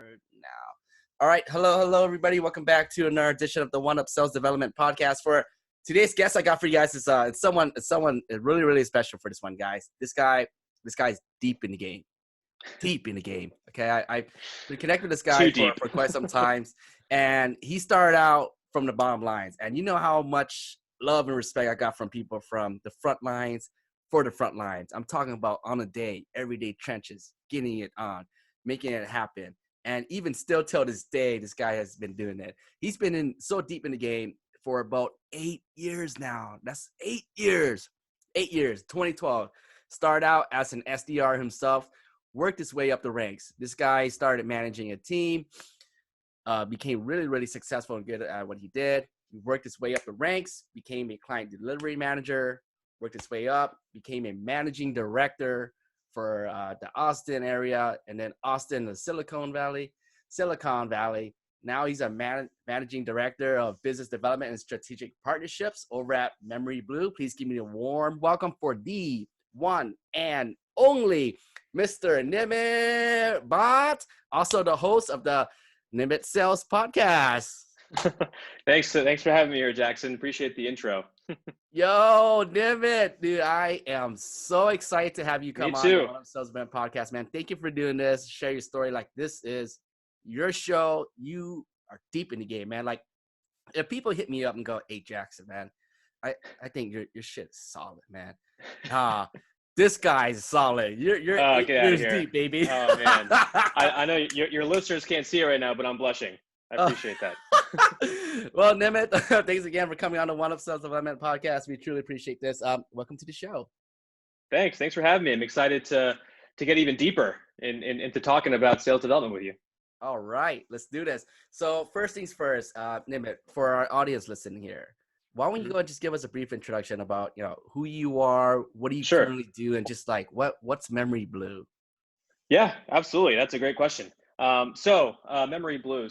Record now. All right. Hello, everybody. Welcome back to another edition of the One Up Sales Development Podcast. For today's guest I got for you guys is it's someone really, really special for this one, guys. This guy's deep in the game. Okay. I've been connected with this guy for quite some time, and he started out from the bottom lines. And you know how much love and respect I got from people from the front lines for the front lines. I'm talking about on a day, everyday trenches, getting it on, making it happen. And even still till this day, this guy has been doing it. He's been so deep in the game for about 8 years now. That's 8 years. 8 years, 2012. Started out as an SDR himself, worked his way up the ranks. This guy started managing a team, became really, really successful and good at what he did. He worked his way up the ranks, became a client delivery manager, worked his way up, became a managing director for the Austin area, and then Austin, the Silicon Valley. Now he's a managing director of business development and strategic partnerships over at memoryBlue. Please give me a warm welcome for the one and only Mr. Nimit Bhatt, also the host of the Nimit Sales Podcast. Thanks for having me here, Jackson. Appreciate the intro. Yo, Nimit, dude, I am so excited to have you come on the One Up Sales Development Podcast, man. Thank you for doing this. Share your story. Like, this is your show. You are deep in the game, man. Like, if people hit me up and go, "Hey, Jackson, man, I think your shit is solid, man." This guy's solid. You're deep, baby. Oh man, I know your listeners can't see it right now, but I'm blushing. I appreciate that. Well, Nimit, thanks again for coming on the One Up Sales Development Podcast. We truly appreciate this. Welcome to the show. Thanks for having me. I'm excited to get even deeper into talking about sales development with you. All right, let's do this. So first things first, Nimit, for our audience listening here, why don't you go and just give us a brief introduction about, who you are, what do you currently do, and just like what's memoryBlue? Yeah, absolutely. That's a great question. memoryBlue.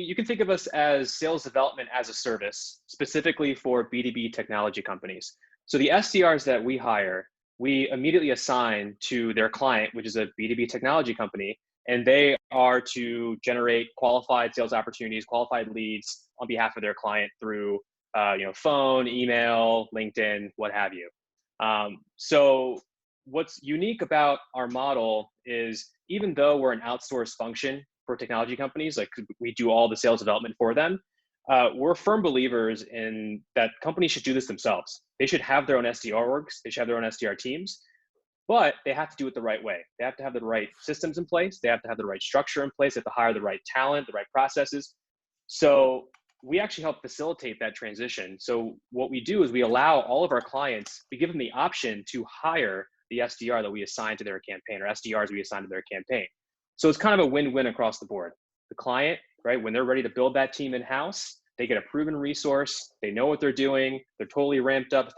You can think of us as sales development as a service, specifically for B2B technology companies. So the SDRs that we hire, we immediately assign to their client, which is a B2B technology company, and they are to generate qualified sales opportunities, qualified leads on behalf of their client through phone, email, LinkedIn, what have you. So what's unique about our model is, even though we're an outsourced function for technology companies, like we do all the sales development for them, we're firm believers in that companies should do this themselves. They should have their own SDR orgs, they should have their own SDR teams, but they have to do it the right way. They have to have the right systems in place. They have to have the right structure in place. They have to hire the right talent, the right processes. So we actually help facilitate that transition. So what we do is we allow all of our clients, we give them the option to hire the SDR that we assign to their campaign, or SDRs we assign to their campaign. So it's kind of a win-win across the board. The client, right, when they're ready to build that team in-house, they get a proven resource, they know what they're doing, they're fully ramped up.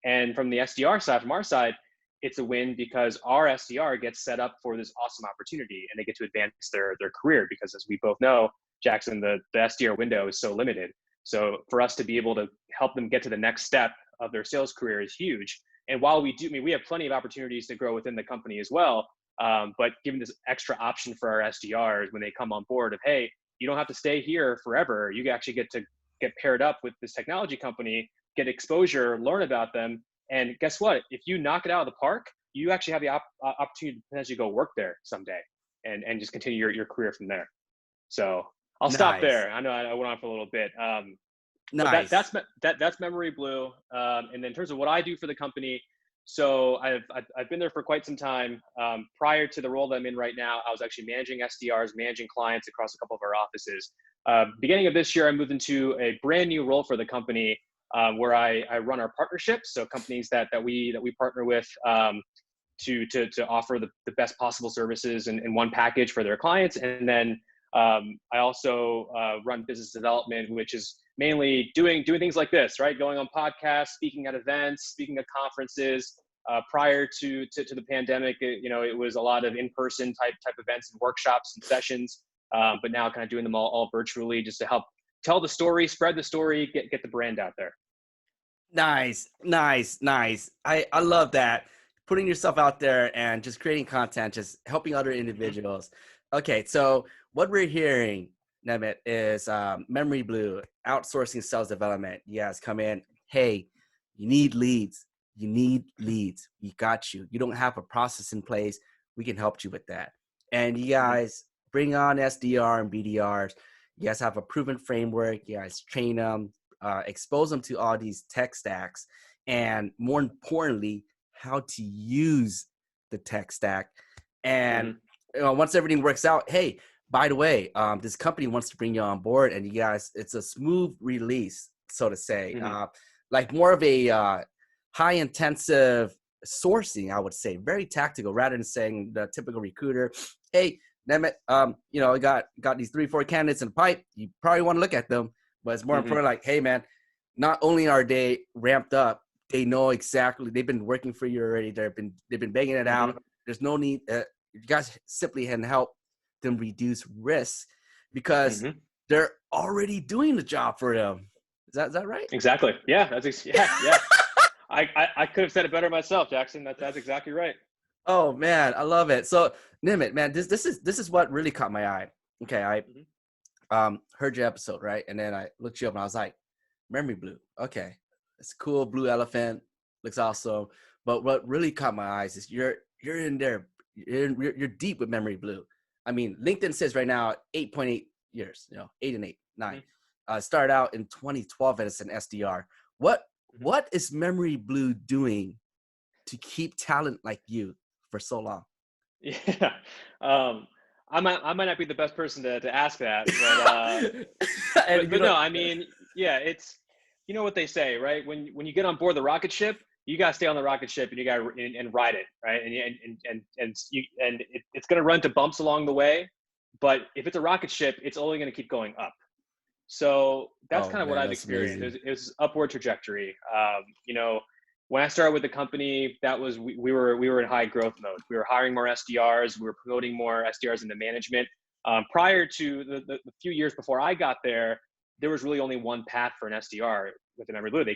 And from the SDR side, from our side, it's a win because our SDR gets set up for this awesome opportunity and they get to advance their career, because as we both know, Jackson, the SDR window is so limited. So for us to be able to help them get to the next step of their sales career is huge. And while we do, we have plenty of opportunities to grow within the company as well. But given this extra option for our SDRs when they come on board of, hey, you don't have to stay here forever. You actually get to get paired up with this technology company, get exposure, learn about them. And guess what? If you knock it out of the park, you actually have the opportunity to potentially go work there someday and just continue your career from there. So I'll stop there. I know I went on for a little bit. Nice. That's memoryBlue. And in terms of what I do for the company, so I've been there for quite some time. Prior to the role that I'm in right now, I was actually managing SDRs, managing clients across a couple of our offices. Beginning of this year, I moved into a brand new role for the company, where I run our partnerships. So companies that we partner with to offer the best possible services in one package for their clients. And then I also run business development, which is mainly doing things like this, right? Going on podcasts, speaking at events, speaking at conferences. Prior to the pandemic, it was a lot of in-person type events and workshops and sessions. But now kind of doing them all virtually, just to help tell the story, spread the story, get the brand out there. Nice. I love that. Putting yourself out there and just creating content, just helping other individuals. Okay, so what we're hearing, Nimit, is memoryBlue outsourcing sales development. You guys come in, hey, you need leads. You need leads. We got you. You don't have a process in place. We can help you with that. And you guys bring on SDR and BDRs. You guys have a proven framework. You guys train them, expose them to all these tech stacks, and more importantly, how to use the tech stack. And once everything works out, hey, by the way, this company wants to bring you on board, and you guys, it's a smooth release, so to say, like more of a high intensive sourcing, I would say, very tactical, rather than saying the typical recruiter, hey, Nimit, I got these 3-4 candidates in the pipe. You probably want to look at them, but it's more important, like, hey, man, not only are they ramped up, they know exactly, they've been working for you already. They've been banging it out. There's no need. You guys simply can help them reduce risk because they're already doing the job for them. Is that right? Exactly. Yeah, yeah. I could have said it better myself, Jackson. That's exactly right. Oh man, I love it. So Nimit, man, this is what really caught my eye. Okay, I heard your episode, right? And then I looked you up and I was like, memoryBlue. Okay, it's cool, blue elephant, looks awesome. But what really caught my eyes is you're in there. You're deep with memoryBlue. I mean, LinkedIn says right now 8.8 years, 8 and 8, 9. Started out in 2012 as an SDR. What is memoryBlue doing to keep talent like you for so long? Yeah, I might not be the best person to ask that, but no, I mean, yeah, it's, you know what they say, right? When you get on board the rocket ship, you got to stay on the rocket ship and you got to and ride it, right? And it's going to run into bumps along the way, but if it's a rocket ship, it's only going to keep going up. So that's kind of what I've experienced. It was upward trajectory. When I started with the company, that was we were in high growth mode. We were hiring more SDRs. We were promoting more SDRs into management. Prior to the few years before I got there was really only one path for an SDR within memoryBlue. They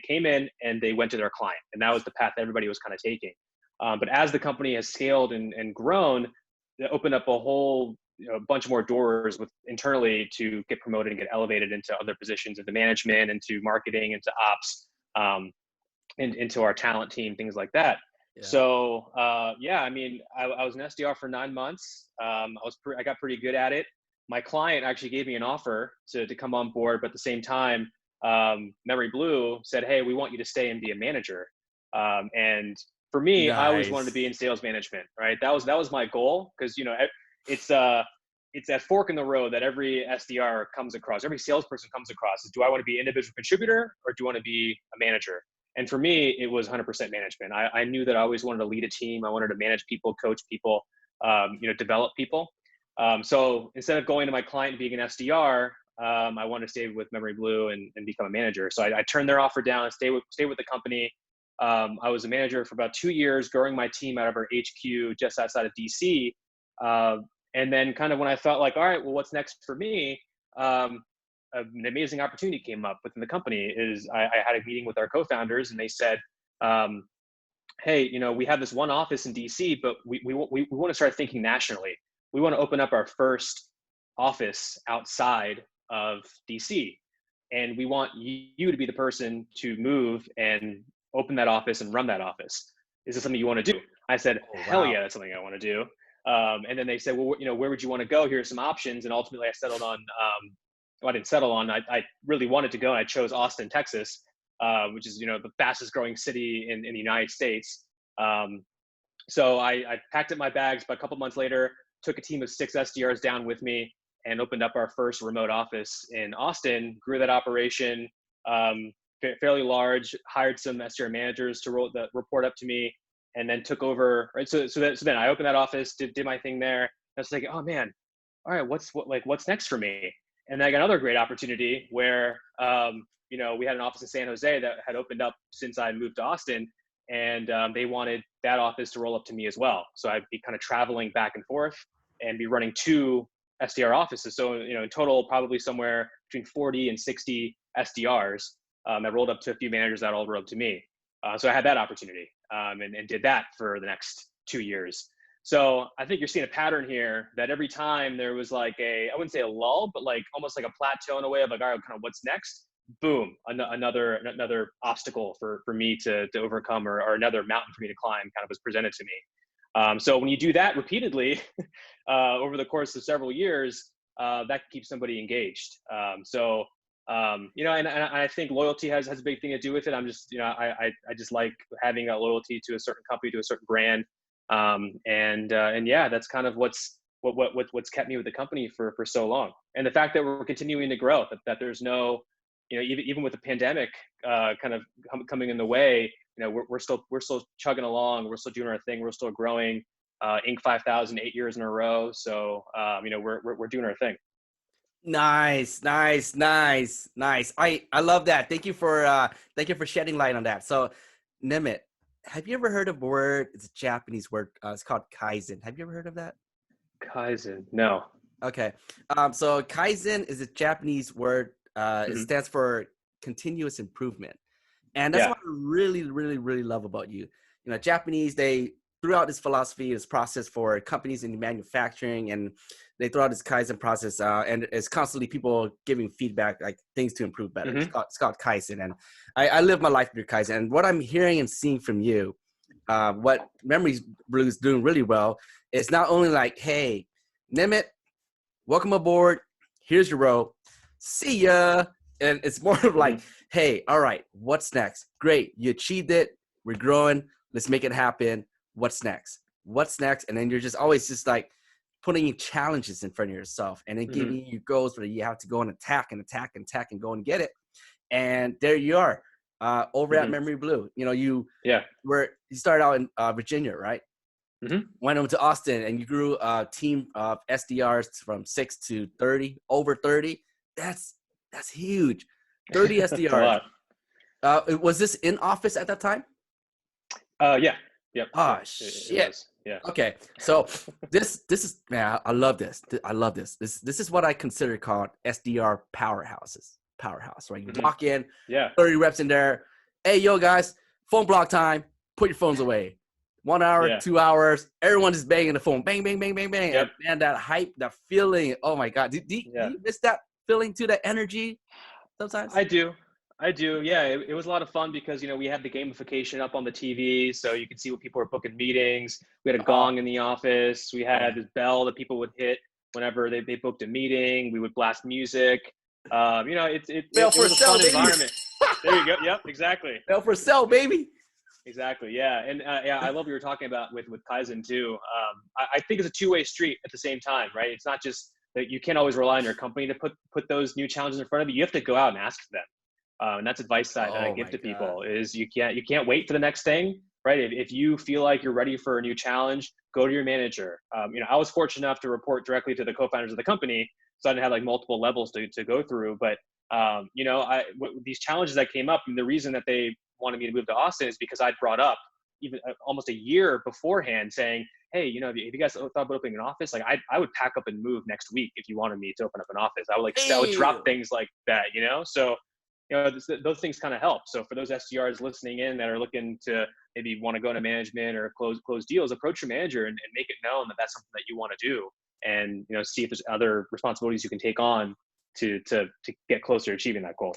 came in and they went to their client, and that was the path that everybody was kind of taking. But as the company has scaled and grown, it opened up a whole bunch more doors internally to get promoted and get elevated into other positions, into management, into marketing, into ops. Into our talent team, things like that. Yeah. So I mean, I was an SDR for 9 months. I got pretty good at it. My client actually gave me an offer to come on board, but at the same time, memoryBlue said, "Hey, we want you to stay and be a manager." And for me, nice. I always wanted to be in sales management, right? That was my goal, because it's that fork in the road that every SDR comes across, every salesperson comes across. Is, do I want to be an individual contributor or do I want to be a manager? And for me, it was 100% management. I knew that I always wanted to lead a team. I wanted to manage people, coach people, develop people. So instead of going to my client and being an SDR, I wanted to stay with memoryBlue and become a manager. So I turned their offer down and stay with the company. I was a manager for about 2 years, growing my team out of our HQ just outside of DC. And then kind of when I felt like, all right, well, what's next for me? An amazing opportunity came up within the company. I had a meeting with our co-founders, and they said, hey, we have this one office in DC, but we want to start thinking nationally. We want to open up our first office outside of DC. And we want you to be the person to move and open that office and run that office. Is this something you want to do? I said, hell yeah, that's something I want to do. And then they said, well, where would you want to go? Here's some options. And ultimately I settled on, I didn't settle on, I really wanted to go, and I chose Austin, Texas, which is, the fastest growing city in the United States. So I packed up my bags, but a couple months later, took a team of 6 SDRs down with me and opened up our first remote office in Austin, grew that operation fairly large, hired some SDR managers to report up to me, and then took over, right? So then I opened that office, did my thing there. I was like, oh man, all right, what's next for me? And then I got another great opportunity where, we had an office in San Jose that had opened up since I moved to Austin, and they wanted that office to roll up to me as well. So I'd be kind of traveling back and forth and be running 2 SDR offices. So, in total, probably somewhere between 40 and 60 SDRs that rolled up to a few managers that all rolled up to me. So I had that opportunity and did that for the next 2 years. So I think you're seeing a pattern here that every time there was like I wouldn't say a lull, but like almost like a plateau in a way of like, all right, kind of what's next? Boom, another obstacle for me to overcome, or another mountain for me to climb kind of was presented to me. So when you do that repeatedly over the course of several years, that keeps somebody engaged. And I think loyalty has a big thing to do with it. I'm just, I just like having a loyalty to a certain company, to a certain brand. And yeah, that's kind of what's kept me with the company for so long. And the fact that we're continuing to grow, that there's no, even with the pandemic kind of coming in the way, we're still chugging along. We're still doing our thing. We're still growing. Inc. 5,000 8 years in a row. So we're doing our thing. Nice. I love that. Thank you for shedding light on that. So, Nimit, have you ever heard of a word? It's a Japanese word. It's called Kaizen. Have you ever heard of that? Kaizen, no. Okay. So Kaizen is a Japanese word. It stands for continuous improvement. And that's what I really, really, really love about you. Japanese, they threw out this philosophy, this process for companies in manufacturing, and they throw out this Kaizen process, and it's constantly people giving feedback, like things to improve better. It's called Kaizen. And I live my life through Kaizen. And what I'm hearing and seeing from you, what memoryBlue is doing really well, is not only like, hey, Nimit, welcome aboard. Here's your role. See ya. And it's more of like, hey, all right, what's next? Great. You achieved it. We're growing. Let's make it happen. What's next? And then you're just always just like putting challenges in front of yourself, and then giving you goals where you have to go and attack and go and get it. And there you are, over at memoryBlue. You started out in Virginia, right? Went over to Austin, and you grew a team of SDRs from 6 to 30, over 30. That's huge. 30 SDRs. Was this in office at that time? Yeah. Yep. Oh, shit. Yeah. Okay. So this is, man, I love this. This is what I consider called SDR powerhouse, right? You walk in, 30 reps in there. Hey, yo, guys, phone block time. Put your phones away. 1 hour, 2 hours. Everyone is banging the phone. Bang, bang, bang, bang, bang. Yep. And that hype, that feeling. Oh, my God. Do you miss that feeling too, that energy sometimes? I do. Yeah, it was a lot of fun because, we had the gamification up on the TV, so you could see what people were booking meetings. We had a gong in the office. We had this bell that people would hit whenever they booked a meeting. We would blast music. It was a fun environment. There you go. Yep, exactly. Bell for sale, baby. Exactly. Yeah. And I love what you were talking about with Kaizen too. I think it's a two-way street at the same time, right? It's not just that you can't always rely on your company to put those new challenges in front of you. You have to go out and ask for them. And that's advice that I give to people is you can't wait for the next thing, right? If you feel like you're ready for a new challenge, go to your manager. I was fortunate enough to report directly to the co-founders of the company, so I didn't have like multiple levels to go through. But these challenges that came up, and the reason that they wanted me to move to Austin is because I'd brought up even almost a year beforehand saying, hey, if you guys thought about opening an office, like I would pack up and move next week if you wanted me to open up an office. I would drop things like that, So, those things kind of help. So for those SDRs listening in that are looking to maybe want to go into management or close deals, approach your manager and make it known that that's something that you want to do, and see if there's other responsibilities you can take on to get closer to achieving that goal.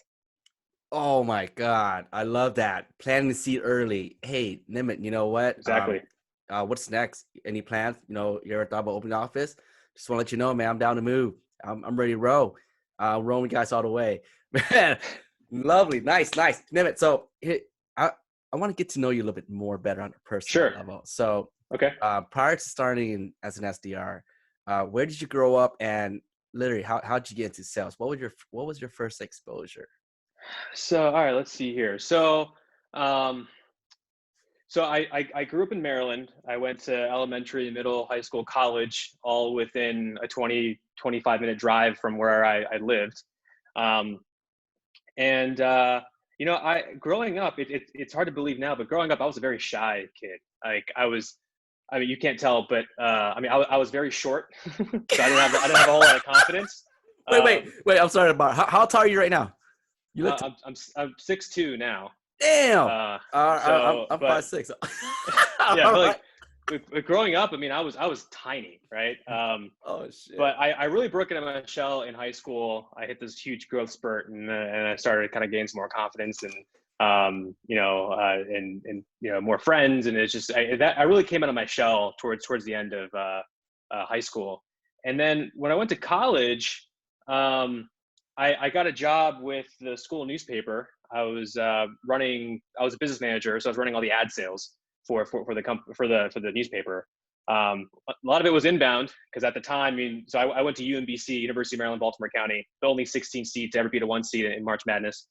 Oh my God, I love that. Planting the seed early. Hey, Nimit, you know what? Exactly. What's next? Any plans? You're at the open office. Just want to let you know, man, I'm down to move. I'm ready to roll. Rolling guys all the way. Man, lovely. Nice. Nimit, so I want to get to know you a little bit more better on a personal level. So, prior to starting as an SDR, where did you grow up, and literally how'd you get into sales? What was your first exposure? So, all right, let's see here. So, I grew up in Maryland. I went to elementary, middle, high school, college, all within a 25 minute drive from where I lived. Growing up, it's hard to believe now, but growing up, I was a very shy kid. You can't tell, but I was very short, so I didn't have a whole lot of confidence. Wait, I'm sorry about how tall are you right now? You look I'm 6'2" now. Damn. I'm 5'6". Yeah, growing up, I mean, I was tiny, right? Oh shit. But I really broke into my shell in high school. I hit this huge growth spurt, and I started kind of gaining some more confidence and more friends, and it's just I really came out of my shell towards the end of high school. And then when I went to college, I got a job with the school newspaper. I was a business manager, so I was running all the ad sales for the newspaper. A lot of it was inbound because at the time, I mean, so I went to UMBC, University of Maryland, Baltimore County, the only 16 seat to ever beat a 1 seed in March Madness.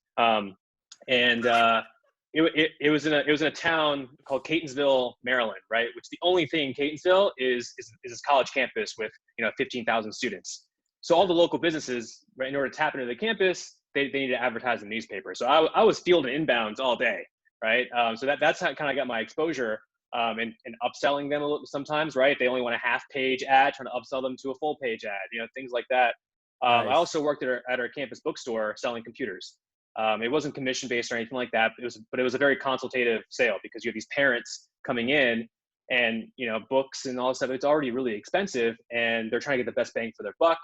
It was in a town called Catonsville, Maryland, right? Which the only thing in Catonsville is this college campus with 15,000 students. So all the local businesses, right, in order to tap into the campus, they need to advertise in the newspaper. So I was fielding inbounds all day, right? So that's how kind of got my exposure. And upselling them sometimes, right? They only want a half-page ad, trying to upsell them to a full-page ad, things like that. Nice. I also worked at our campus bookstore selling computers. It wasn't commission-based or anything like that. But it was a very consultative sale because you have these parents coming in, and books and all this stuff. It's already really expensive, and they're trying to get the best bang for their buck,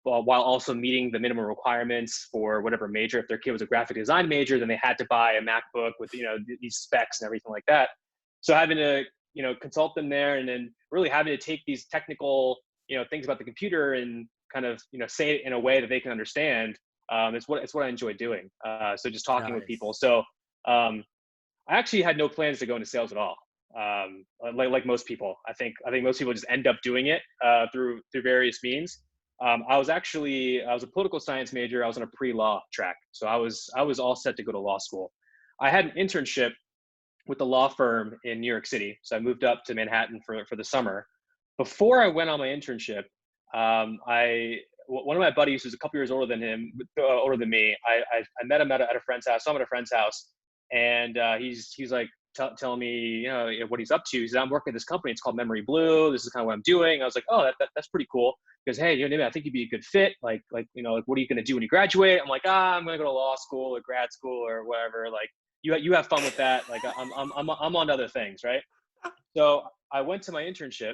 while also meeting the minimum requirements for whatever major. If their kid was a graphic design major, then they had to buy a MacBook with these specs and everything like that. So having to, consult them there, and then really having to take these technical, things about the computer and kind of, say it in a way that they can understand. It's what I enjoy doing. So just talking with people. So I actually had no plans to go into sales at all. Like most people, I think most people just end up doing it through various means. I was a political science major. I was on a pre-law track, so I was all set to go to law school. I had an internship with the law firm in New York City. So I moved up to Manhattan for the summer. Before I went on my internship, one of my buddies who's a couple years older than me, I met him at a friend's house. So I'm at a friend's house, and he's like telling me, what he's up to. He said, I'm working at this company. It's called memoryBlue. This is kind of what I'm doing. I was like, oh, that's pretty cool. Because, hey, I think you'd be a good fit. Like, what are you going to do when you graduate? I'm like, I'm going to go to law school or grad school or whatever. Like, you have fun with that. Like, I'm on to other things, right? So I went to my internship,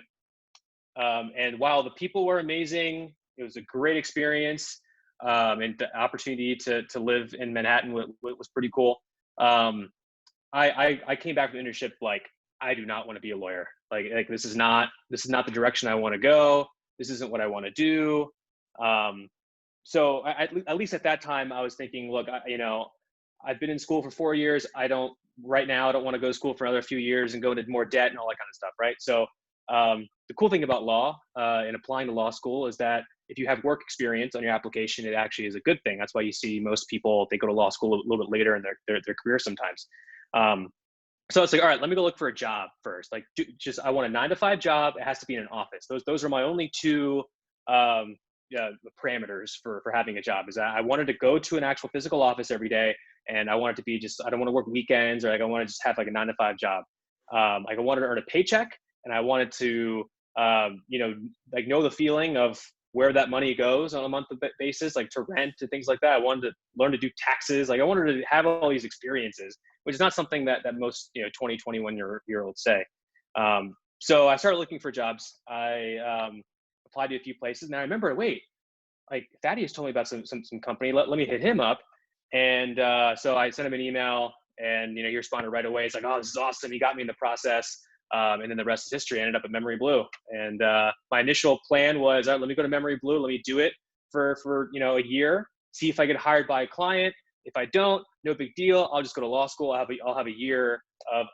and while the people were amazing, it was a great experience, and the opportunity to live in Manhattan was pretty cool. I came back from the internship like, I do not want to be a lawyer. Like this is not the direction I want to go. This isn't what I want to do. So at least at that time, I was thinking, look, I've been in school for 4 years. I don't want to go to school for another few years and go into more debt and all that kind of stuff, right? So the cool thing about law and applying to law school is that if you have work experience on your application, it actually is a good thing. That's why you see most people, they go to law school a little bit later in their career sometimes. So it's like, all right, let me go look for a job first. Like, I want a 9-to-5 job. It has to be in an office. Those are my only two parameters for having a job. Is that I wanted to go to an actual physical office every day, and I want it to be I don't want to work weekends, or I want to just have like a 9-to-5 job. I wanted to earn a paycheck, and I wanted to know the feeling of where that money goes on a monthly basis, like to rent and things like that. I wanted to learn to do taxes. Like I wanted to have all these experiences, which is not something that most 20, 21-year-olds say. So I started looking for jobs. I applied to a few places, and I remember, wait, like Thaddeus told me about some company. Let me hit him up. And so I sent him an email, and he responded right away. It's like, oh, this is awesome. He got me in the process. And then the rest is history. I ended up at memoryBlue. And my initial plan was, all right, let me go to memoryBlue. Let me do it for a year, see if I get hired by a client. If I don't, no big deal. I'll just go to law school. I'll have a year of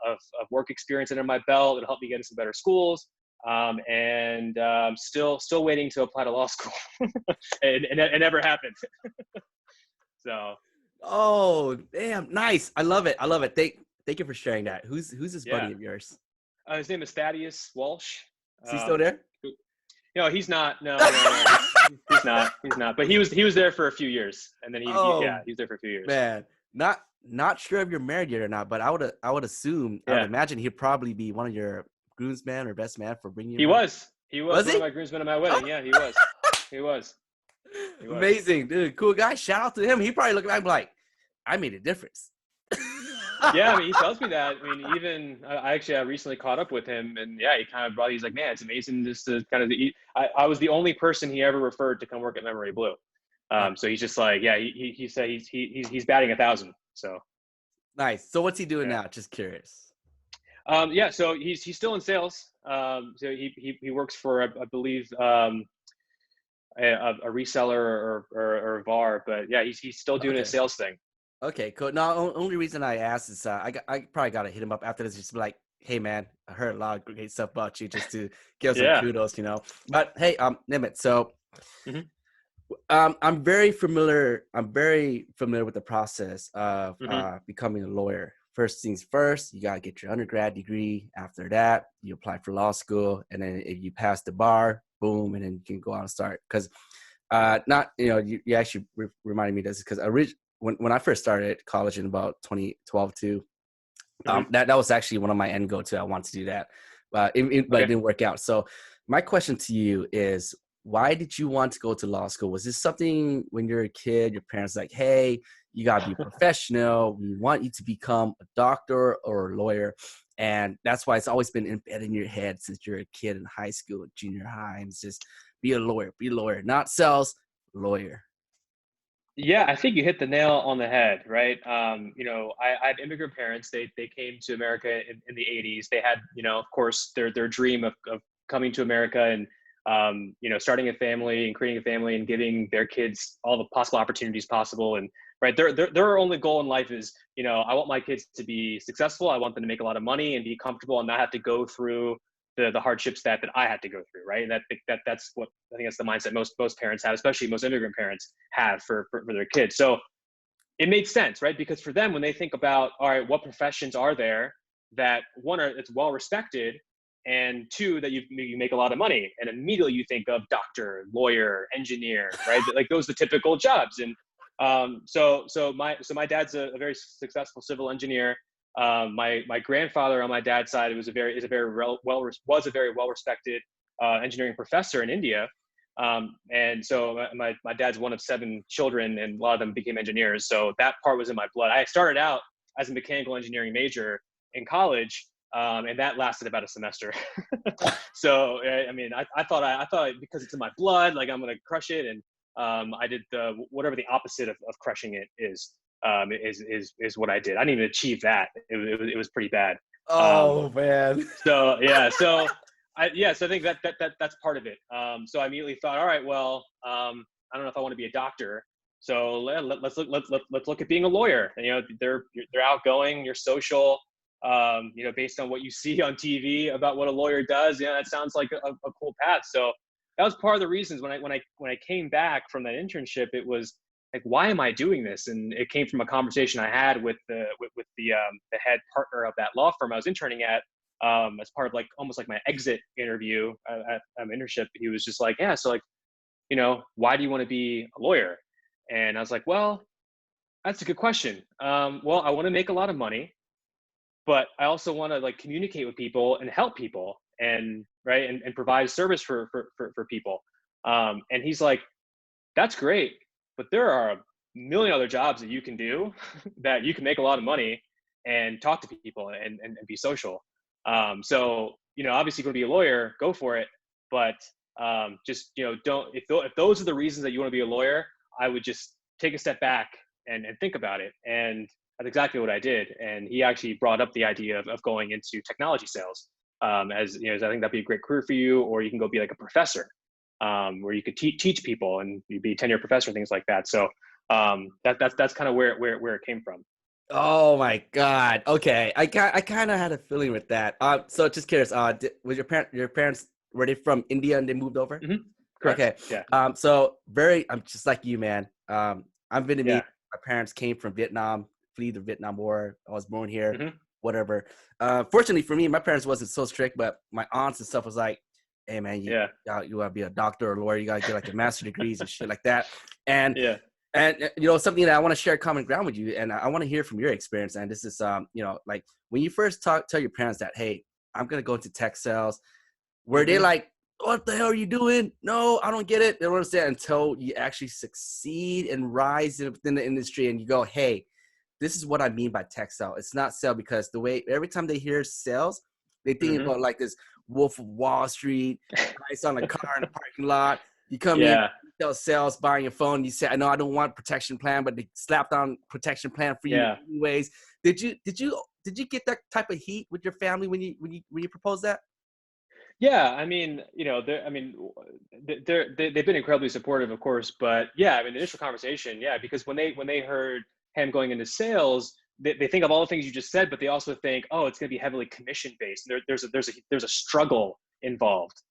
work experience under my belt. It'll help me get into some better schools. And still waiting to apply to law school. and it never happened. So. Oh, damn. Nice. I love it. Thank you for sharing that. Who's this buddy of yours? His name is Thaddeus Walsh. Is he still there? No, he's not. No. He's not. But he was there for a few years, and then he's there for a few years. Man, not sure if you're married yet or not, but I would assume. I would imagine he'd probably be one of your groomsmen or best man for bringing you. He was one he? of my groomsmen at my wedding. Yeah, he was. He was. Amazing, dude. Cool guy. Shout out to him. He probably looked back like, I made a difference. Yeah, I mean, he tells me that. I mean, even I recently caught up with him, and yeah, he kind of brought. He's like, man, it's amazing just to kind of. I was the only person he ever referred to come work at memoryBlue. Oh, So he's just like, yeah, he said he's batting 1,000. So nice. So what's he doing yeah, now? Just curious. yeah. So he's still in sales. So he works for I believe a reseller or a VAR, but yeah, he's still doing his Okay. sales thing. Okay, cool. No, only reason I asked is I probably gotta hit him up after this, just be like, hey man, I heard a lot of great stuff about you, just to give some Yeah. kudos, you know. But hey, Nimit, so Hmm. I'm very familiar. I'm very familiar with the process of Hmm. becoming a lawyer. First things first, you gotta get your undergrad degree. After that, you apply for law school, and then if you pass the bar, boom, and then you can go out and start. Because not you actually reminded me of this because when I first started college in about 2012 too, Hmm. that was actually one of my end goals too. I wanted to do that, but it Okay. didn't work out. So my question to you is, why did you want to go to law school? Was this something when you're a kid, your parents like, hey, you got to be professional. We want you to become a doctor or a lawyer. And that's why it's always been embedded in your head since you're a kid in high school, junior high. And it's just be a lawyer, not sales, lawyer. Yeah, I think you hit the nail on the head, right? I had immigrant parents. They came to America in the 80s. They had, of course, their dream of coming to America and starting a family and creating a family and giving their kids all the possible opportunities possible. And right, their only goal in life is, I want my kids to be successful. I want them to make a lot of money and be comfortable and not have to go through the hardships that I had to go through, right? And that's what I think that's the mindset most parents have, especially most immigrant parents have for their kids. So it made sense, right? Because for them, when they think about, all right, what professions are there that one are it's well respected, and two that you make a lot of money, and immediately you think of doctor, lawyer, engineer, right? Like those are the typical jobs. And so my dad's a very successful civil engineer. My grandfather on my dad's side was a very well respected engineering professor in India. And so my dad's one of 7 children, and a lot of them became engineers. So that part was in my blood. I started out as a mechanical engineering major in college, and that lasted about a semester. So I mean, I thought because it's in my blood, like I'm gonna crush it, and I did whatever the opposite of crushing it is what I did. I didn't even achieve that. It was pretty bad. Um, Oh man. so yeah, so so I think that's part of it. So I immediately thought, all right, well, I don't know if I want to be a doctor. So let's look at being a lawyer. And, they're outgoing, you're social. Based on what you see on TV about what a lawyer does, that sounds like a cool path. So that was part of the reasons when I came back from that internship, it was like, why am I doing this? And it came from a conversation I had with the head partner of that law firm I was interning at, as part of like almost like my exit interview at internship. He was just like, yeah, so like, why do you want to be a lawyer? And I was like, well, that's a good question. Well, I want to make a lot of money, but I also want to like communicate with people and help people and right and provide service for people. And he's like, that's great, but there are a million other jobs that you can do that you can make a lot of money and talk to people and be social. So, obviously going to be a lawyer, go for it. But just, don't, if those are the reasons that you want to be a lawyer, I would just take a step back and think about it. And that's exactly what I did. And he actually brought up the idea of going into technology sales. As I think that'd be a great career for you, or you can go be like a professor, where you could teach people and you'd be a tenured professor and things like that. So that's kind of where it came from. Oh my God. Okay. I kind of had a feeling with that. So just curious, was your parents, were they from India and they moved over? Hmm. Correct. Okay. Yeah. I'm just like you, man. I'm Vietnamese. Yeah. My parents came from Vietnam, flee the Vietnam War. I was born here, Hmm. whatever. Fortunately for me, my parents wasn't so strict, but my aunts and stuff was like, hey man, you Yeah. gotta be a doctor or a lawyer. You gotta get like a master degrees and shit like that. And Yeah. something that I want to share common ground with you, and I want to hear from your experience. And this is, like when you first tell your parents that, hey, I'm gonna go into tech sales, were they Hmm. like, what the hell are you doing? No, I don't get it. They don't understand until you actually succeed and rise within the industry, and you go, hey, this is what I mean by tech sell. It's not sell because the way every time they hear sales, they think about like this Wolf of Wall Street, price on a car in a parking lot. You come in, sell sales, buying your phone. You say, I know I don't want protection plan, but they slapped on protection plan for you anyways. Did you get that type of heat with your family when you proposed that? Yeah, I mean, you know, they've been incredibly supportive, of course, but yeah, I mean, the initial conversation, yeah, because when they heard him going into sales, they think of all the things you just said, but they also think, oh, it's going to be heavily commission based. There's a struggle involved.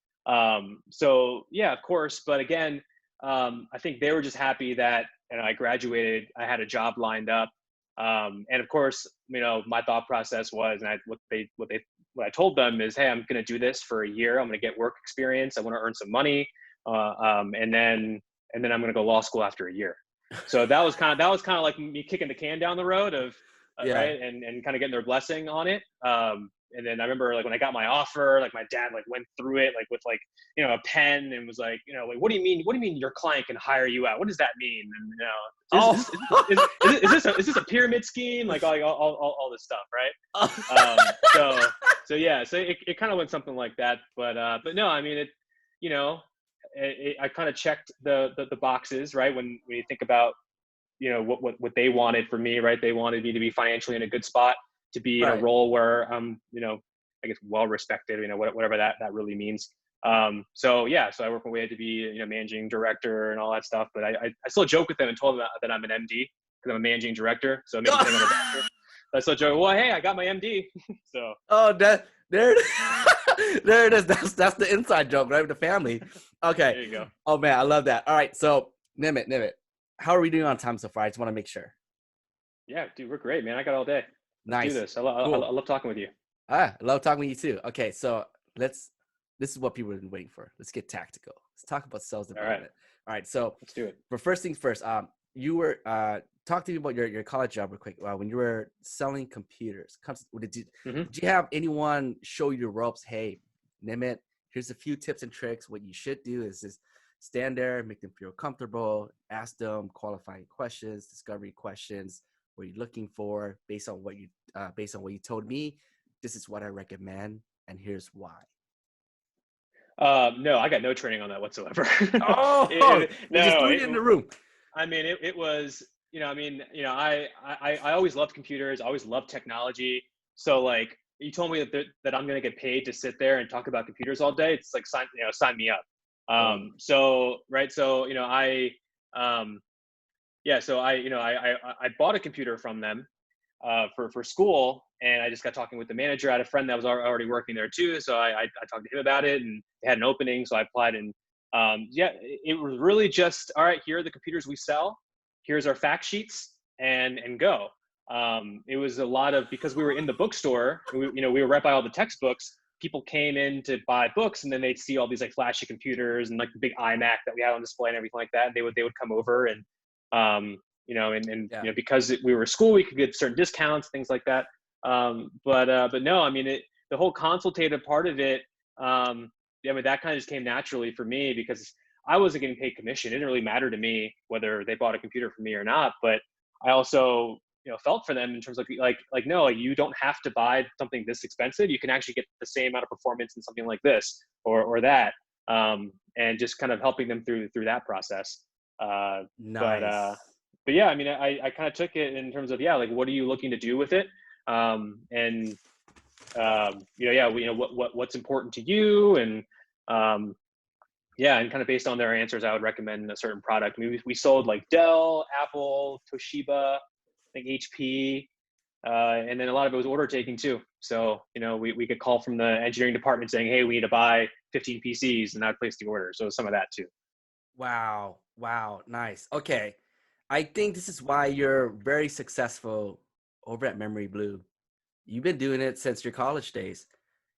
So yeah, of course, but again, I think they were just happy that, and I graduated, I had a job lined up, and of course, you know, my thought process was, and what I told them is, hey, I'm going to do this for a year. I'm going to get work experience. I want to earn some money, and then I'm going to go law school after a year. So that was kind of like me kicking the can down the road of right, and kind of getting their blessing on it. And then I remember like when I got my offer, like my dad like went through it like with like, you know, a pen and was like, you know, like, what do you mean your client can hire you out? What does that mean? And you know, is this a pyramid scheme? Like all this stuff, right? So yeah, so it kind of went something like that, but no, I mean, you know, I kind of checked the boxes, right? When you think about, you know, what they wanted for me, right? They wanted me to be financially in a good spot, to be in a role where I'm, you know, I guess well respected, you know, whatever that really means. So yeah, so I worked my way to be, you know, managing director and all that stuff. But I still joke with them and told them that I'm an MD because I'm a managing director. So maybe I'm a doctor. I still joke, well, hey, I got my MD. So there it is. That's the inside joke, right? With the family. Okay. There you go. Oh man, I love that. All right, so Nimit, how are we doing on time so far? I just want to make sure. Yeah, dude, we're great, man. I got all day. Let's do this. I love talking with you. I love talking with you too. Okay, so this is what people have been waiting for. Let's get tactical. Let's talk about sales development. All right, so let's do it. For first things first, you were talk to me about your college job real quick. When you were selling computers, did you have anyone show you the ropes? Hey, Nimit, here's a few tips and tricks. What you should do is just stand there, make them feel comfortable, ask them qualifying questions, discovery questions. What are you looking for based on what you told me? This is what I recommend, and here's why. No, I got no training on that whatsoever. No, just doing it in the room. I mean, it was, you know, I mean, you know, I always loved computers. I always loved technology. So like, you told me that I'm going to get paid to sit there and talk about computers all day. It's like, sign me up. So, right. So, you know, I bought a computer from them for school, and I just got talking with the manager. I had a friend that was already working there too, so I talked to him about it, and they had an opening, so I applied. And it was really just, all right, here are the computers we sell, here's our fact sheets, and go. It was a lot of, because we were in the bookstore, we were right by all the textbooks. People came in to buy books, and then they'd see all these like flashy computers and like the big iMac that we had on display and everything like that. And they would come over, and you know, because we were a school, we could get certain discounts, things like that. But no, I mean, the whole consultative part of it, I mean, that kind of just came naturally for me because I wasn't getting paid commission. It didn't really matter to me whether they bought a computer from me or not. But I also, you know, felt for them in terms of like, no, you don't have to buy something this expensive. You can actually get the same amount of performance in something like this or that, and just kind of helping them through that process. Nice. But yeah, I mean, I kind of took it in terms of, like, what are you looking to do with it? And what's important to you, and and kind of based on their answers, I would recommend a certain product. I mean, we sold like Dell, Apple, Toshiba, I think HP, and then a lot of it was order taking too. So, you know, we could call from the engineering department saying, hey, we need to buy 15 PCs, and I'd place the order. So some of that too. Wow. Nice. Okay. I think this is why you're very successful over at memoryBlue. You've been doing it since your college days.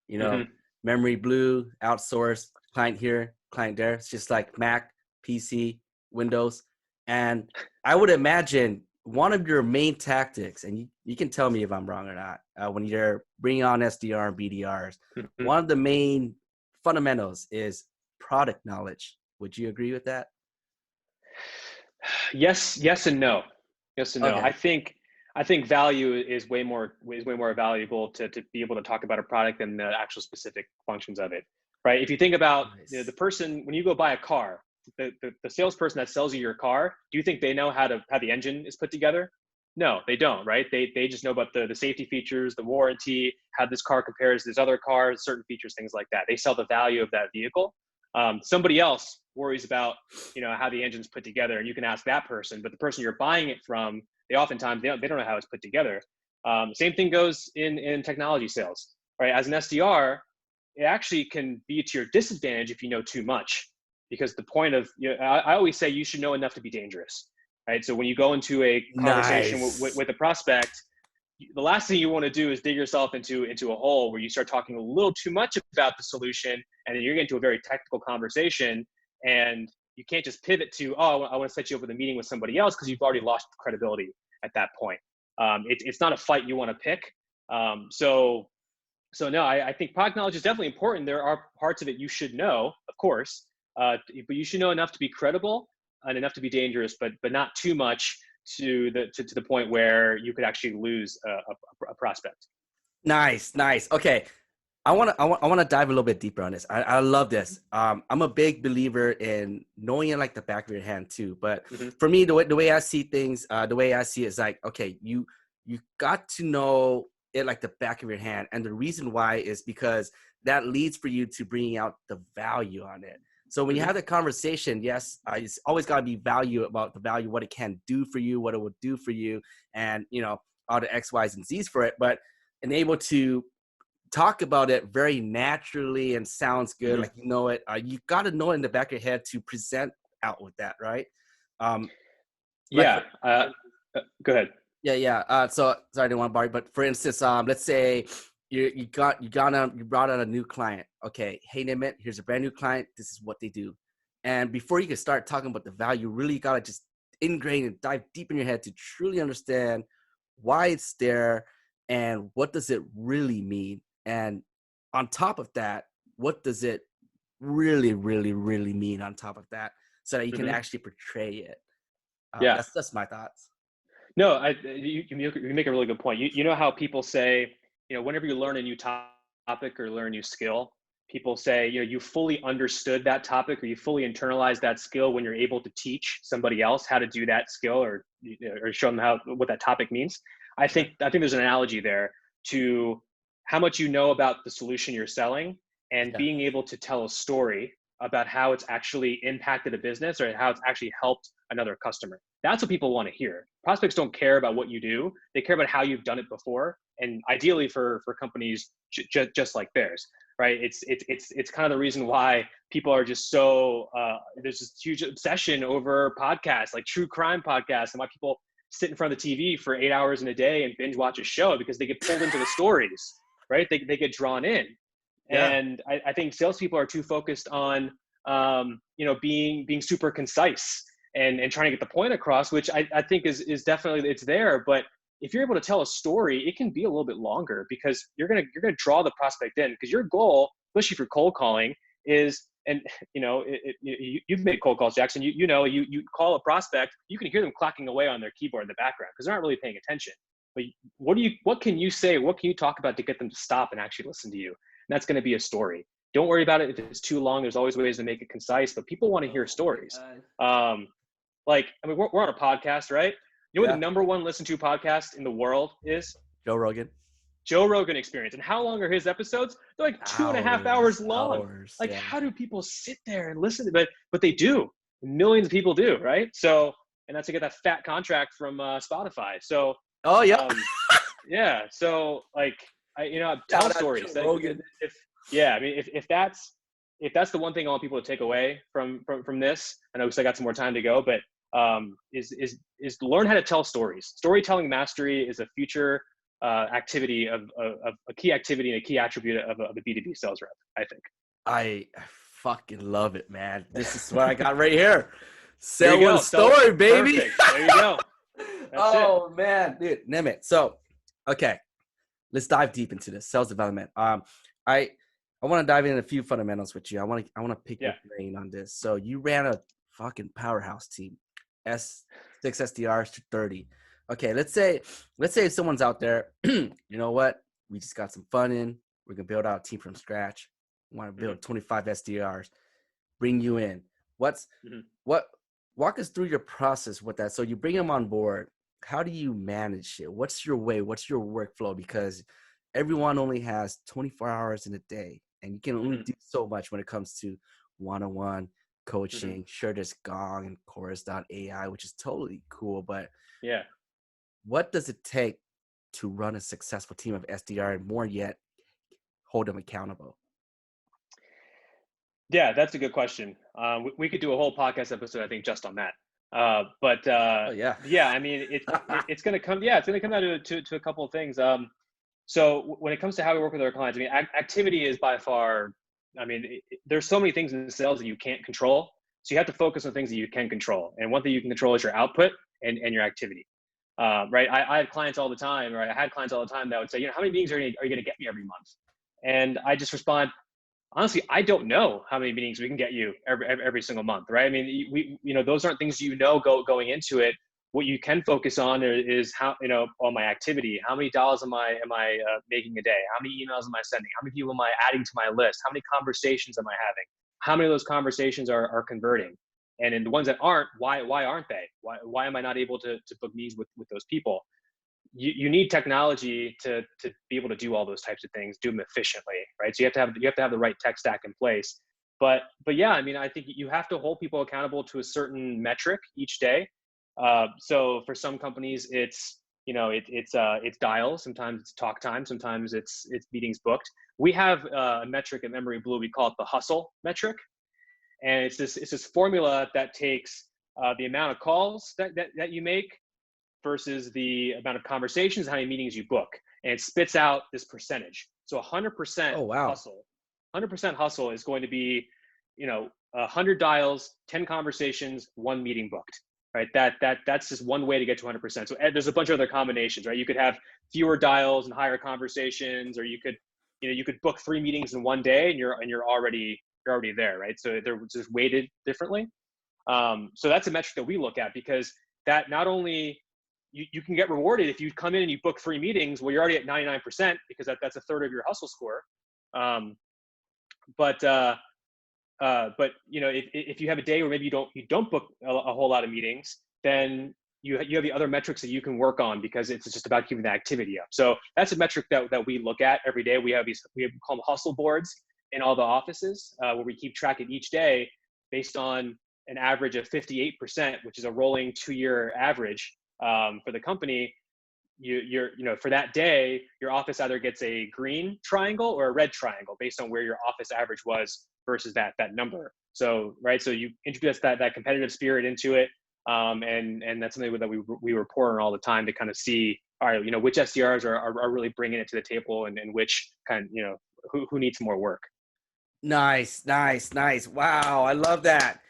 You know, memoryBlue, outsourced, client here, client there. It's just like Mac, PC, Windows. And I would imagine one of your main tactics, and you can tell me if I'm wrong or not, when you're bringing on SDR and BDRs, one of the main fundamentals is product knowledge. Would you agree with that? Yes and no. Okay. I think I think value is way more valuable to be able to talk about a product than the actual specific functions of it, right? If you think about Nice. the person, when you go buy a car, the salesperson that sells you your car, do you think they know how the engine is put together? No, they don't, right? They just know about the safety features, the warranty, how this car compares to this other car, certain features, things like that. They sell the value of that vehicle. Somebody else worries about, how the engine's put together, and you can ask that person, but the person you're buying it from, they oftentimes they don't know how it's put together. Same thing goes in technology sales, right? As an SDR, it actually can be to your disadvantage if you know too much, because the point of, I always say you should know enough to be dangerous, right? So when you go into a conversation Nice. with a prospect, the last thing you want to do is dig yourself into a hole where you start talking a little too much about the solution, and then you're getting into a very technical conversation, and you can't just pivot to, oh, I want to set you up with a meeting with somebody else, because you've already lost credibility at that point. It's not a fight you want to pick. So no, I think product knowledge is definitely important. There are parts of it you should know, of course, but you should know enough to be credible and enough to be dangerous, but not too much to the point where you could actually lose a prospect. Nice. Okay. I want to dive a little bit deeper on this. I love this. I'm a big believer in knowing it like the back of your hand too. But for me, the way I see things, the way I see it is like, okay, you got to know it like the back of your hand, and the reason why is because that leads for you to bringing out the value on it. So when you have the conversation, yes, it's always got to be value about the value, what it can do for you, what it will do for you, and all the X, Y's, and Z's for it. But and able to talk about it very naturally and sounds good, like it. You got to know it in the back of your head to present out with that, right? Yeah. Go ahead. Yeah. So sorry, I didn't want to bother you, but for instance, let's say you brought on a new client. Okay, hey Nimit, here's a brand new client. This is what they do, and before you can start talking about the value, you really gotta just ingrain and dive deep in your head to truly understand why it's there and what does it really mean. And on top of that, what does it really, really, really mean on top of that, so that you can actually portray it. Yeah. That's my thoughts. No, you make a really good point. You know how people say, whenever you learn a new topic or learn a new skill, people say, you fully understood that topic, or you fully internalized that skill when you're able to teach somebody else how to do that skill, or show them what that topic means. I think there's an analogy there to how much you know about the solution you're selling, and being able to tell a story about how it's actually impacted a business, or how it's actually helped another customer. That's what people want to hear. Prospects don't care about what you do. They care about how you've done it before, and ideally for companies just like theirs, right? It's kind of the reason why people are just so, there's this huge obsession over podcasts, like true crime podcasts, and why people sit in front of the TV for 8 hours in a day and binge watch a show, because they get pulled into the stories, right? They get drawn in. Yeah. And I think salespeople are too focused on, being super concise and trying to get the point across, which I think is definitely, it's there. But if you're able to tell a story, it can be a little bit longer, because you're gonna draw the prospect in, because your goal, especially for cold calling, is, and you've made cold calls, Jackson. You call a prospect, you can hear them clacking away on their keyboard in the background because they're not really paying attention. But what can you say? What can you talk about to get them to stop and actually listen to you? And that's going to be a story. Don't worry about it if it's too long. There's always ways to make it concise, but people want to hear stories. We're on a podcast, right? You know what the number one listened to podcast in the world is? Joe Rogan. Joe Rogan Experience. And how long are his episodes? They're like 2.5 hours long. How do people sit there and listen? But they do. Millions of people do, right? So, and that's to get that fat contract from Spotify. So, yeah. So tell stories. If that's the one thing I want people to take away from this, I know I got some more time to go, but is learn how to tell stories. Storytelling mastery is a future activity of a key activity and a key attribute of a B2B sales rep, I think. I fucking love it, man. This is what I got right here. Sell with a story, baby. Perfect. There you go. That's it. Man, dude, Nimit. So, okay, let's dive deep into this sales development. I want to dive in a few fundamentals with you. I want to pick your brain on this. So you ran a fucking powerhouse team, 6 SDRs to 30. Okay, let's say if someone's out there, you know what? We just got some fun in. We're gonna build out a team from scratch. We want to Mhm, build 25 SDRs. Bring you in. What's mhm. what? Walk us through your process with that. So you bring them on board. How do you manage it? What's your way? What's your workflow? Because everyone only has 24 hours in a day, and you can only Mhm, do so much when it comes to one-on-one mhm. coaching. Sure, there's Gong and Chorus.ai, which is totally cool, but Yeah. what does it take to run a successful team of SDR and more yet hold them accountable? Yeah, that's a good question. We could do a whole podcast episode, I think, just on that. But Oh yeah. yeah, I mean, it's going to come. Yeah, it's going to come down to a couple of things. So when it comes to how we work with our clients, I mean, activity is by far. I mean, there's so many things in sales that you can't control. So you have to focus on things that you can control. And one thing you can control is your output and your activity. Right. I have clients all the time, or I had clients all the time that would say, how many meetings are you going to get me every month? And I just respond, honestly, I don't know how many meetings we can get you every single month, right? I mean, those aren't things going into it. What you can focus on is how, on my activity. How many dollars am I making a day? How many emails am I sending? How many people am I adding to my list? How many conversations am I having? How many of those conversations are converting? And in the ones that aren't, why aren't they? Why am I not able to book meetings with those people? You need technology to be able to do all those types of things, do them efficiently, right? So you have to have the right tech stack in place. But yeah, I mean, I think you have to hold people accountable to a certain metric each day. So for some companies, it's dials. Sometimes it's talk time. Sometimes it's meetings booked. We have a metric at memoryBlue. We call it the hustle metric, and it's this formula that takes the amount of calls that you make versus the amount of conversations, how many meetings you book, and it spits out this percentage. So 100% Oh wow. hustle, 100% hustle is going to be, 100 dials, 10 conversations, one meeting booked, right? That's just one way to get to 100%. So there's a bunch of other combinations, right? You could have fewer dials and higher conversations, or you could book 3 meetings in one day, and you're already there, right? So they're just weighted differently. So that's a metric that we look at, because that not only you can get rewarded if you come in and you book 3 meetings. Well, you're already at 99%, because that's a third of your hustle score. Um, but if you have a day where maybe you don't book a whole lot of meetings, then you have the other metrics that you can work on, because it's just about keeping the activity up. So that's a metric that we look at every day. We call them hustle boards in all the offices, where we keep track of each day based on an average of 58%, which is a rolling 2-year average for the company. For that day, your office either gets a green triangle or a red triangle based on where your office average was versus that number. So right, so you introduce that competitive spirit into it, and that's something that we report on all the time to kind of see, all right, which SDRs are really bringing it to the table, and which who needs more work. Nice, nice, nice. Wow, I love that.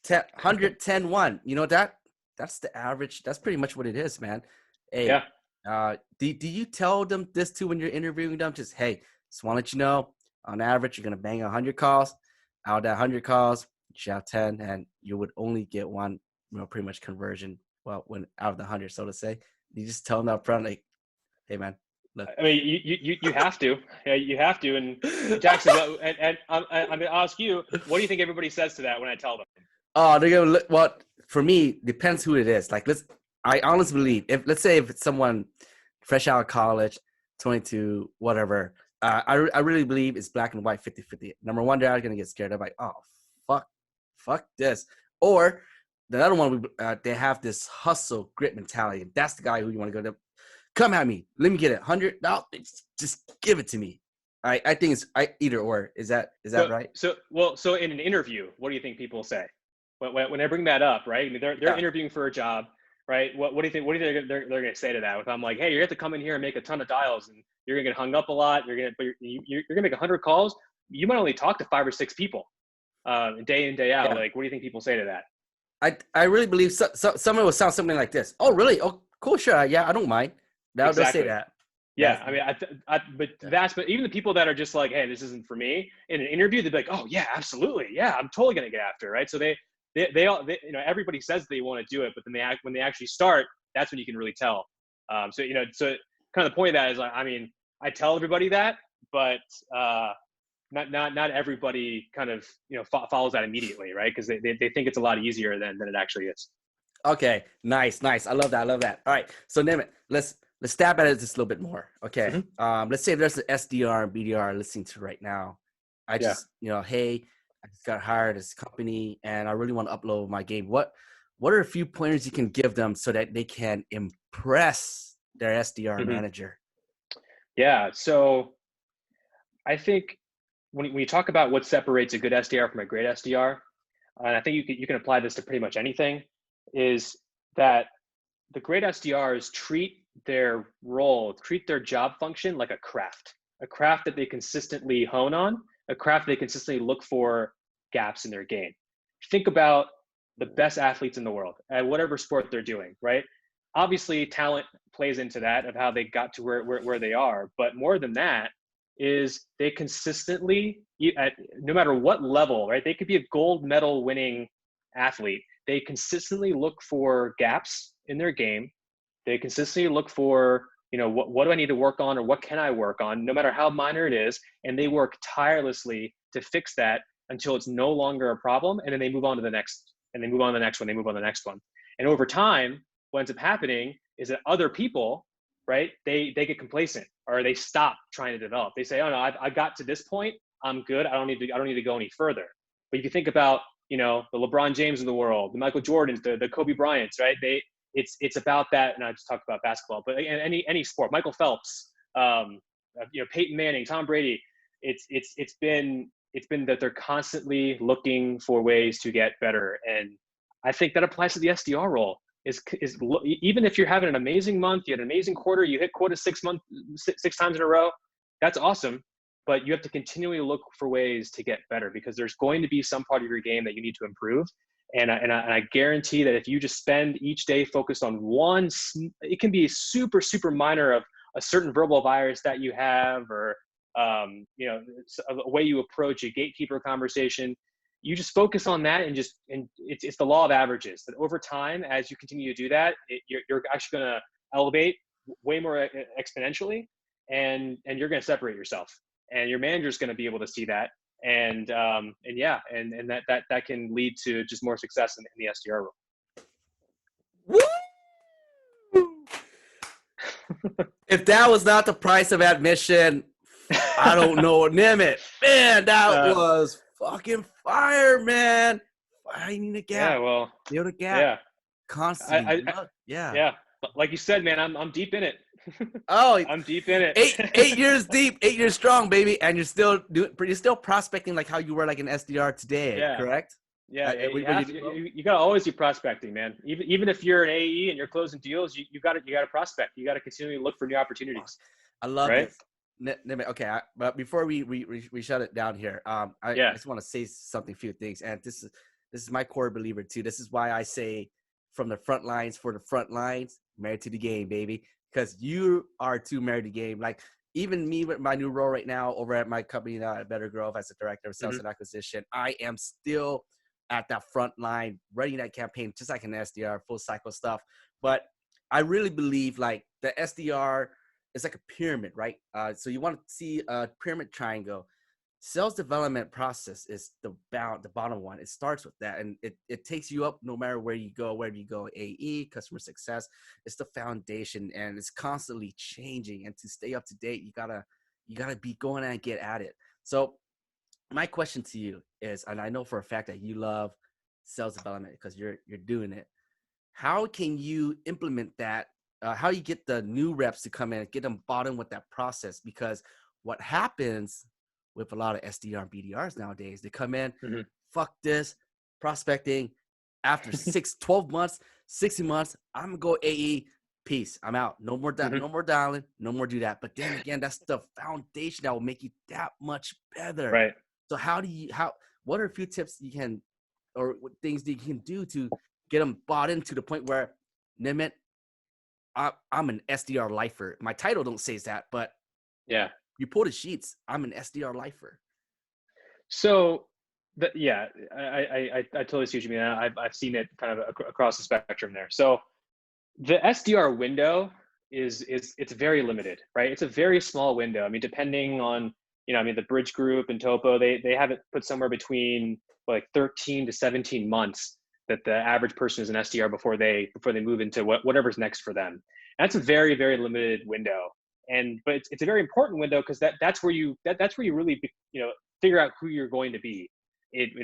110-1. You know that's the average. That's pretty much what it is, man. Hey, Yeah. do you tell them this too when you're interviewing them? Just hey, just want to let you know, on average, you're gonna bang 100 calls. Out of that 100 calls, you should have 10, and you would only get one, pretty much conversion. Well, when out of the 100, so to say, you just tell them up front, like, hey, man, look. I mean, you have to. Yeah, you have to. And Jackson, I'm going to ask you, what do you think everybody says to that when I tell them? Oh, they're gonna look. Well, for me, depends who it is. Like, I honestly believe, let's say if it's someone fresh out of college, 22, whatever. I really believe it's black and white, 50-50. Number one, they're gonna get scared. They're like, oh, fuck this. Or the other one, they have this hustle grit mentality. That's the guy who you want to go to. Come at me. Let me get it. 100. No, just give it to me. I think it's either or. Is that right? So in an interview, what do you think people say when I bring that up? Right? I mean, they're Yeah. interviewing for a job, right? What do you think? What do you think they're going to say to that? If I'm like, hey, you have to come in here and make a ton of dials, and you're going to get hung up a lot. You're going to make 100 calls. You might only talk to 5 or 6 people, day in, day out. Yeah. Like, what do you think people say to that? I really believe someone will sound something like this. Oh, really? Oh, cool. Sure. Yeah, I don't mind. They'll say Exactly. that. Yeah, I mean, but even the people that are just like, hey, this isn't for me, in an interview, they'd be like, oh yeah, absolutely, yeah, I'm totally gonna get after it, right? So they all, everybody says they want to do it, but then when they actually start, that's when you can really tell So, so kind of the point of that is like, I mean, I tell everybody that, but not everybody kind of, follows that immediately, right? Because they think it's a lot easier than it actually is. Okay, nice. I love that. All right, so Nimit, let's stab at it just a little bit more. Okay, let's say there's an SDR and BDR listening to right now. I just, hey, I just got hired as a company and I really want to upload my game. What are a few pointers you can give them so that they can impress their SDR manager? Yeah, so I think when you talk about what separates a good SDR from a great SDR, and I think you can apply this to pretty much anything, is that the great SDRs treat their job function like a craft that they consistently hone on, a craft they consistently look for gaps in their game. Think about the best athletes in the world at whatever sport they're doing, right? Obviously, talent plays into that of how they got to where they are, but more than that is they consistently, at no matter what level, right? They could be a gold medal winning athlete. They consistently look for gaps in their game. They consistently look for, what do I need to work on or what can I work on, no matter how minor it is. And they work tirelessly to fix that until it's no longer a problem. And then they move on to the next, and they move on to the next one, they move on to the next one. And over time, what ends up happening is that other people, right, they get complacent or they stop trying to develop. They say, oh no, I got to this point, I'm good. I don't need to go any further. But if you think about, the LeBron James of the world, the Michael Jordans, the Kobe Bryants, right? It's about that. And I just talked about basketball, but any sport, Michael Phelps, Peyton Manning, Tom Brady, it's been that they're constantly looking for ways to get better. And I think that applies to the SDR role. Is even if you're having an amazing month, you had an amazing quarter, you hit quota 6 times in a row, that's awesome. But you have to continually look for ways to get better because there's going to be some part of your game that you need to improve. And I guarantee that if you just spend each day focused on one, it can be super, super minor of a certain verbal virus that you have, or a way you approach a gatekeeper conversation. You just focus on that and it's the law of averages that over time, as you continue to do that, you're actually going to elevate way more exponentially, and you're going to separate yourself, and your manager's going to be able to see that. And that can lead to just more success in the SDR role. Woo! If that was not the price of admission, I don't know. Nimit, man, that was fucking fire, man. Finding the gap. Yeah, well, feel the gap. Yeah, Constantly. Yeah. Like you said, man, I'm deep in it. Oh, I'm deep in it. 8 years deep, 8 years strong, baby, and you're still prospecting like how you were like an SDR today, correct? Yeah, you gotta always be prospecting, man. Even if you're an AE and you're closing deals, you gotta prospect. You gotta continually look for new opportunities. I love this. Okay, but before we shut it down here, I just want to say something, few things, and this is my core believer too. This is why I say from the front lines for the front lines, married to the game, baby, because you are too married to the game. Like even me with my new role right now over at my company now at Better Growth as a director of sales and acquisition, I am still at that front line, running that campaign just like an SDR, full cycle stuff. But I really believe like the SDR is like a pyramid, right? So you want to see a pyramid triangle. Sales development process is the bottom one. It starts with that, and it takes you up no matter where you go. Where you go, AE, customer success, it's the foundation, and it's constantly changing. And to stay up to date, you gotta be going and get at it. So my question to you is, and I know for a fact that you love sales development because you're doing it. How can you implement that? How you get the new reps to come in, get them bought in with that process? Because what happens with a lot of SDR and BDRs nowadays, they come in, fuck this, prospecting. After 12 months, 60 months, I'm gonna go AE, peace, I'm out. No more no more dialing, no more do that. But then again, that's the foundation that will make you that much better. Right. So what are a few tips you can, or things that you can do to get them bought into the point where, Nimit, I'm an SDR lifer. My title don't say that, but you pull the sheets. I'm an SDR lifer. So, I totally see what you mean. I've seen it kind of across the spectrum there. So, the SDR window it's very limited, right? It's a very small window. I mean, depending on, the Bridge Group and Topo, they have it put somewhere between like 13 to 17 months that the average person is an SDR before they move into whatever's next for them. And that's a very, very limited window. But it's a very important window because that's where you really figure out who you're going to be,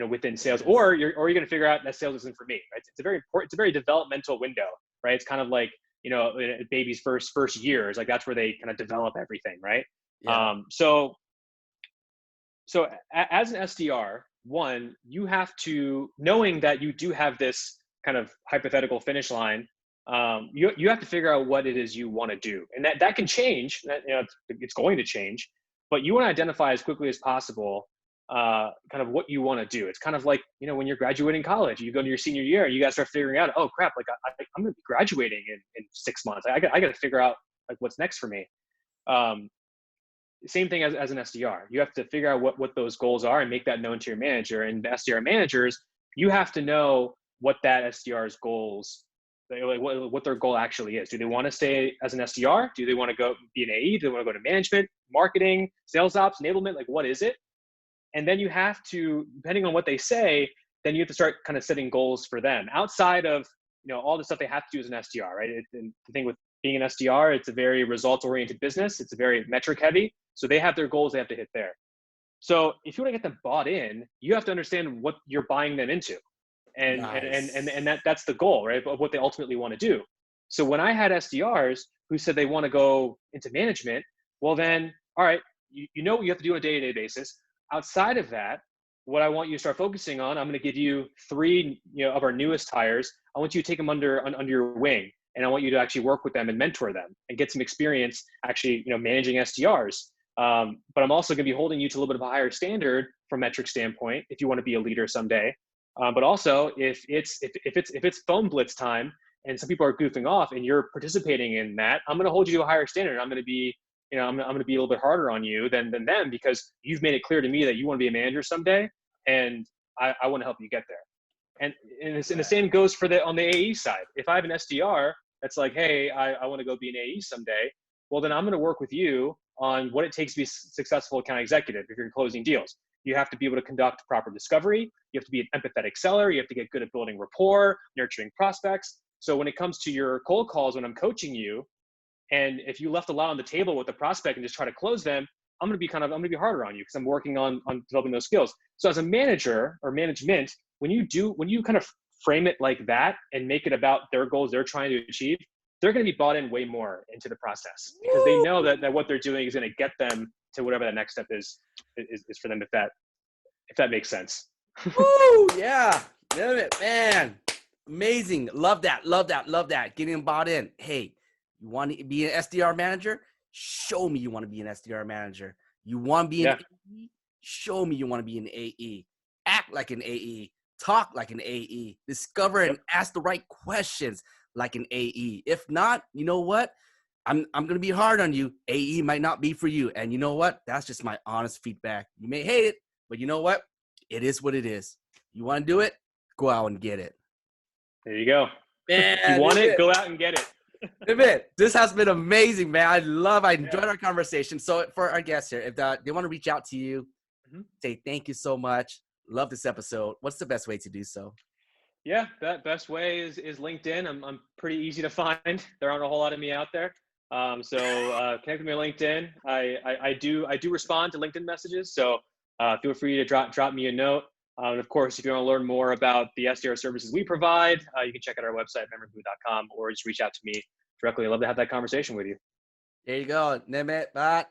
within sales, or you're going to figure out that sales isn't for me, right? It's a very important, it's a very developmental window, right? It's kind of like, a baby's first years, like that's where they kind of develop everything, right? Yeah. So as an SDR, one, you have to, knowing that you do have this kind of hypothetical finish line, you have to figure out what it is you want to do, and that can change. It's going to change, but you want to identify as quickly as possible kind of what you want to do. It's kind of like, when you're graduating college, you go to your senior year and you got to start figuring out, oh crap, like I'm going to be graduating in 6 months. I got to figure out like what's next for me. Same thing as an SDR. You have to figure out what those goals are and make that known to your manager. And the SDR managers, you have to know what that SDR's goals, like what their goal actually is. Do they want to stay as an SDR? Do they want to go be an AE? Do they want to go to management, marketing, sales ops, enablement? Like, what is it? And then you have to, depending on what they say, then you have to start kind of setting goals for them outside of, all the stuff they have to do as an SDR, right? And the thing with being an SDR, it's a very results-oriented business. It's a very metric heavy. So they have their goals they have to hit there. So if you want to get them bought in, you have to understand what you're buying them into. And Nice. and that's the goal, right? Of what they ultimately want to do. So when I had SDRs who said they want to go into management, well then, all right, you know what you have to do on a day-to-day basis. Outside of that, what I want you to start focusing on, I'm going to give you 3, of our newest hires. I want you to take them under your wing, and I want you to actually work with them and mentor them and get some experience actually, managing SDRs. But I'm also going to be holding you to a little bit of a higher standard from metric standpoint if you want to be a leader someday. But also if it's phone blitz time and some people are goofing off and you're participating in that, I'm going to hold you to a higher standard. I'm going to be, I'm going to be a little bit harder on you than them because you've made it clear to me that you want to be a manager someday, and I want to help you get there. And the same goes for on the AE side. If I have an SDR that's like, hey, I want to go be an AE someday, well then I'm going to work with you on what it takes to be a successful account executive. If you're closing deals, you have to be able to conduct proper discovery. You have to be an empathetic seller. You have to get good at building rapport, nurturing prospects. So when it comes to your cold calls, when I'm coaching you, and if you left a lot on the table with the prospect and just try to close them, I'm going to be harder on you because I'm working on developing those skills. So as a manager or management, when you kind of frame it like that and make it about their goals they're trying to achieve, they're going to be bought in way more into the process because they know that what they're doing is going to get them to whatever that next step is for them, if that makes sense. Woo, yeah. Damn it, man. Amazing. Love that. Getting them bought in. Hey, you want to be an SDR manager? Show me you want to be an SDR manager. You want to be an AE? Show me you want to be an AE. Act like an AE. Talk like an AE. Discover and ask the right questions like an AE. If not, you know what? I'm going to be hard on you. AE might not be for you. And you know what? That's just my honest feedback. You may hate it, but you know what? It is what it is. You want to do it? Go out and get it. There you go. Man, if you want it, go out and get it. Nimit, this has been amazing, man. I enjoyed our conversation. So for our guests here, if they want to reach out to you, say thank you so much. Love this episode. What's the best way to do so? Yeah, that best way is LinkedIn. I'm pretty easy to find. There aren't a whole lot of me out there. So connect with me on LinkedIn. I do respond to LinkedIn messages. So feel free to drop me a note. And of course, if you want to learn more about the SDR services we provide, you can check out our website, memoryBlue.com, or just reach out to me directly. I'd love to have that conversation with you. There you go. Nimit Bhatt.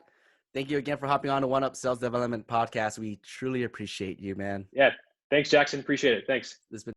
Thank you again for hopping on the One Up Sales Development Podcast. We truly appreciate you, man. Yeah. Thanks, Jackson. Appreciate it. Thanks. This has been